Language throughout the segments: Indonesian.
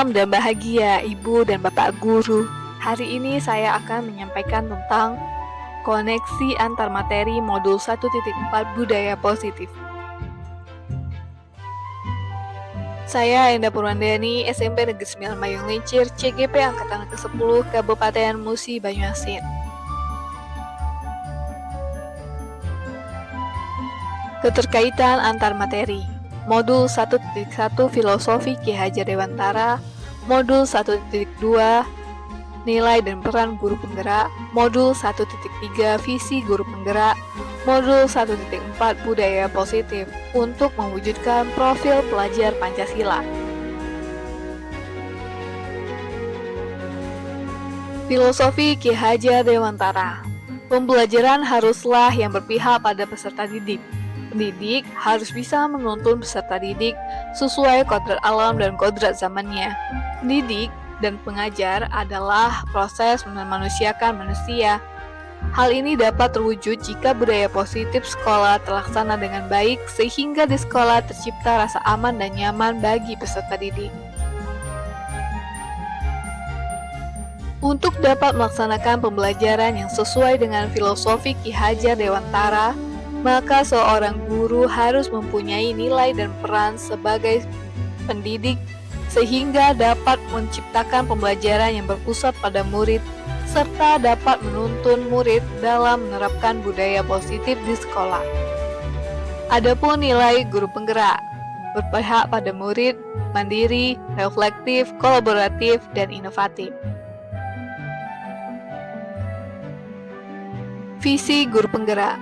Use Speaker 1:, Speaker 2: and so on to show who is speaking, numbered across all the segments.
Speaker 1: Salam dan bahagia Ibu dan Bapak Guru. Hari ini saya akan menyampaikan tentang koneksi antar materi modul 1.4 Budaya Positif. Saya Enda Purwandani, SMP Negeri 9 Mayung Lincir, CGP Angkatan ke-10, Kabupaten Musi Banyuasin. Keterkaitan antar materi. Modul 1.1 Filosofi Ki Hajar Dewantara, Modul 1.2 Nilai dan Peran Guru Penggerak, Modul 1.3 Visi Guru Penggerak, Modul 1.4 Budaya Positif untuk mewujudkan profil pelajar Pancasila. Filosofi Ki Hajar Dewantara. Pembelajaran haruslah yang berpihak pada peserta didik. Pendidik harus bisa menuntun peserta didik sesuai kodrat alam dan kodrat zamannya. Pendidik dan pengajar adalah proses memanusiakan manusia. Hal ini dapat terwujud jika budaya positif sekolah terlaksana dengan baik sehingga di sekolah tercipta rasa aman dan nyaman bagi peserta didik. Untuk dapat melaksanakan pembelajaran yang sesuai dengan filosofi Ki Hajar Dewantara, maka seorang guru harus mempunyai nilai dan peran sebagai pendidik sehingga dapat menciptakan pembelajaran yang berpusat pada murid serta dapat menuntun murid dalam menerapkan budaya positif di sekolah. Adapun nilai guru penggerak, berpihak pada murid, mandiri, reflektif, kolaboratif, dan inovatif. Visi guru penggerak.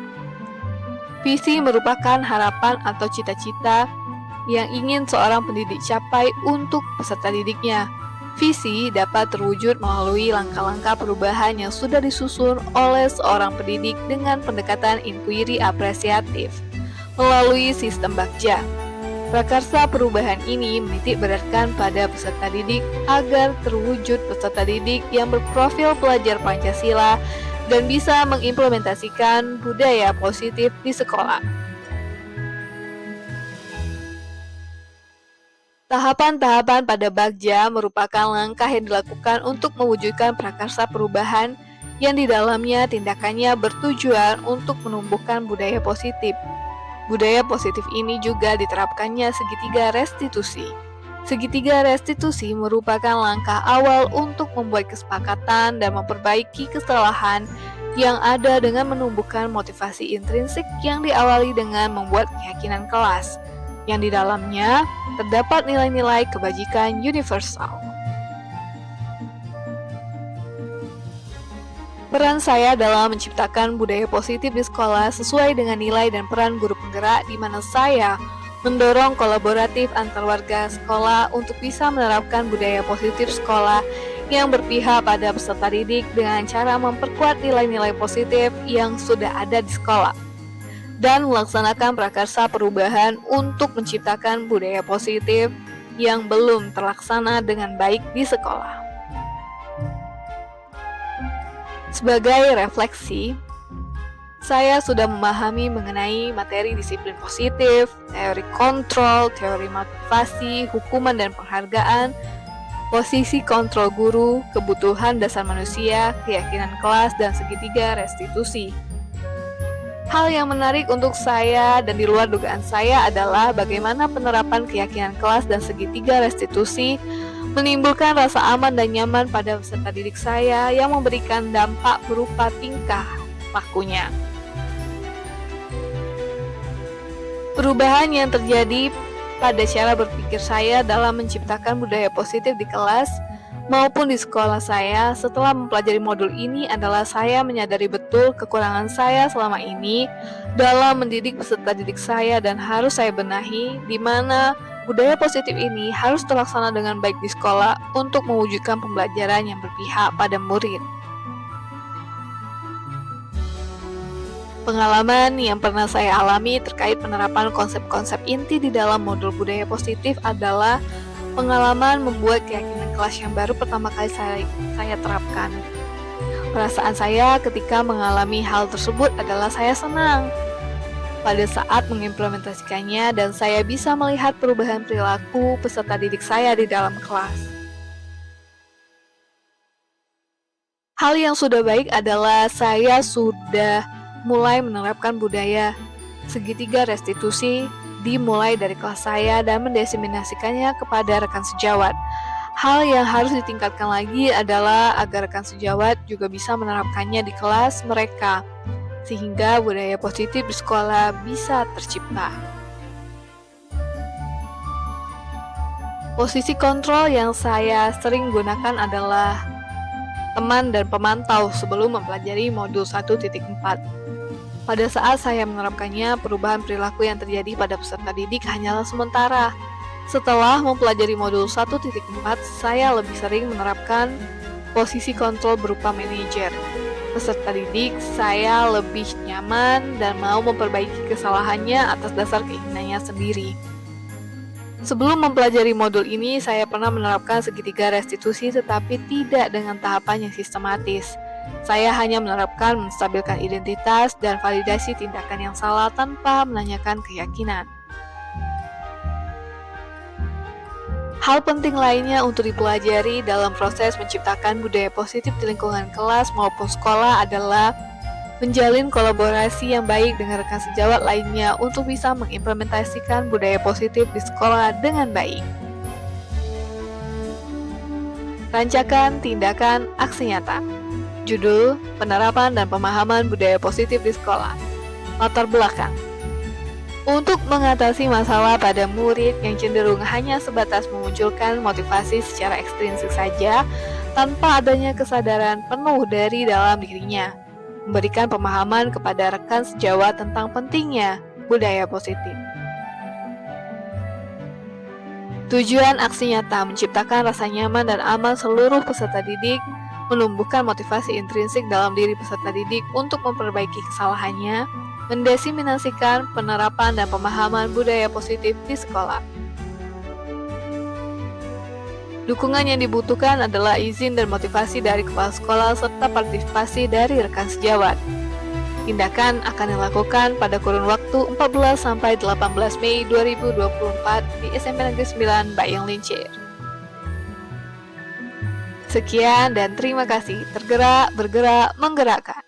Speaker 1: Visi merupakan harapan atau cita-cita yang ingin seorang pendidik capai untuk peserta didiknya. Visi dapat terwujud melalui langkah-langkah perubahan yang sudah disusun oleh seorang pendidik dengan pendekatan inquiry apresiatif melalui sistem Bagja. Prakarsa perubahan ini menitik beratkan pada peserta didik agar terwujud peserta didik yang berprofil pelajar Pancasila dan bisa mengimplementasikan budaya positif di sekolah. Tahapan-tahapan pada Bagja merupakan langkah yang dilakukan untuk mewujudkan prakarsa perubahan yang di dalamnya tindakannya bertujuan untuk menumbuhkan budaya positif. Budaya positif ini juga diterapkannya segitiga restitusi. Segitiga restitusi merupakan langkah awal untuk membuat kesepakatan dan memperbaiki kesalahan yang ada dengan menumbuhkan motivasi intrinsik yang diawali dengan membuat keyakinan kelas, yang di dalamnya terdapat nilai-nilai kebajikan universal. Peran saya dalam menciptakan budaya positif di sekolah sesuai dengan nilai dan peran guru penggerak di mana saya mendorong kolaboratif antar warga sekolah untuk bisa menerapkan budaya positif sekolah yang berpihak pada peserta didik dengan cara memperkuat nilai-nilai positif yang sudah ada di sekolah dan melaksanakan prakarsa perubahan untuk menciptakan budaya positif yang belum terlaksana dengan baik di sekolah. Sebagai refleksi, saya sudah memahami mengenai materi disiplin positif, teori kontrol, teori motivasi, hukuman dan penghargaan, posisi kontrol guru, kebutuhan dasar manusia, keyakinan kelas, dan segitiga restitusi. Hal yang menarik untuk saya dan di luar dugaan saya adalah bagaimana penerapan keyakinan kelas dan segitiga restitusi menimbulkan rasa aman dan nyaman pada peserta didik saya yang memberikan dampak berupa tingkah lakunya. Perubahan yang terjadi pada cara berpikir saya dalam menciptakan budaya positif di kelas maupun di sekolah saya setelah mempelajari modul ini adalah saya menyadari betul kekurangan saya selama ini dalam mendidik peserta didik saya dan harus saya benahi di mana budaya positif ini harus terlaksana dengan baik di sekolah untuk mewujudkan pembelajaran yang berpihak pada murid. Pengalaman yang pernah saya alami terkait penerapan konsep-konsep inti di dalam modul budaya positif adalah pengalaman membuat keyakinan kelas yang baru pertama kali saya terapkan. Perasaan saya ketika mengalami hal tersebut adalah saya senang pada saat mengimplementasikannya dan saya bisa melihat perubahan perilaku peserta didik saya di dalam kelas. Hal yang sudah baik adalah saya sudah mulai menerapkan budaya segitiga restitusi dimulai dari kelas saya dan mendiseminasikannya kepada rekan sejawat. Hal yang harus ditingkatkan lagi adalah agar rekan sejawat juga bisa menerapkannya di kelas mereka, sehingga budaya positif di sekolah bisa tercipta. Posisi kontrol yang saya sering gunakan adalah teman dan pemantau sebelum mempelajari modul 1.4. Pada saat saya menerapkannya, perubahan perilaku yang terjadi pada peserta didik hanyalah sementara. Setelah mempelajari modul 1.4, saya lebih sering menerapkan posisi kontrol berupa manajer. Peserta didik saya lebih nyaman dan mau memperbaiki kesalahannya atas dasar keinginannya sendiri. Sebelum mempelajari modul ini, saya pernah menerapkan segitiga restitusi tetapi tidak dengan tahapan yang sistematis. Saya hanya menerapkan menstabilkan identitas dan validasi tindakan yang salah tanpa menanyakan keyakinan. Hal penting lainnya untuk dipelajari dalam proses menciptakan budaya positif di lingkungan kelas maupun sekolah adalah menjalin kolaborasi yang baik dengan rekan sejawat lainnya untuk bisa mengimplementasikan budaya positif di sekolah dengan baik. Rancakan tindakan aksi nyata. Judul: Penerapan dan Pemahaman Budaya Positif di Sekolah. Latar belakang. Untuk mengatasi masalah pada murid yang cenderung hanya sebatas memunculkan motivasi secara ekstrinsik saja tanpa adanya kesadaran penuh dari dalam dirinya, memberikan pemahaman kepada rekan sejawat tentang pentingnya budaya positif. Tujuan aksi nyata menciptakan rasa nyaman dan aman seluruh peserta didik, menumbuhkan motivasi intrinsik dalam diri peserta didik untuk memperbaiki kesalahannya, mendiseminasikan penerapan dan pemahaman budaya positif di sekolah. Dukungan yang dibutuhkan adalah izin dan motivasi dari kepala sekolah serta partisipasi dari rekan sejawat. Tindakan akan dilakukan pada kurun waktu 14-18 Mei 2024 di SMP Negeri 9 Bayang Lincir. Sekian dan terima kasih. Tergerak, bergerak, menggerakkan.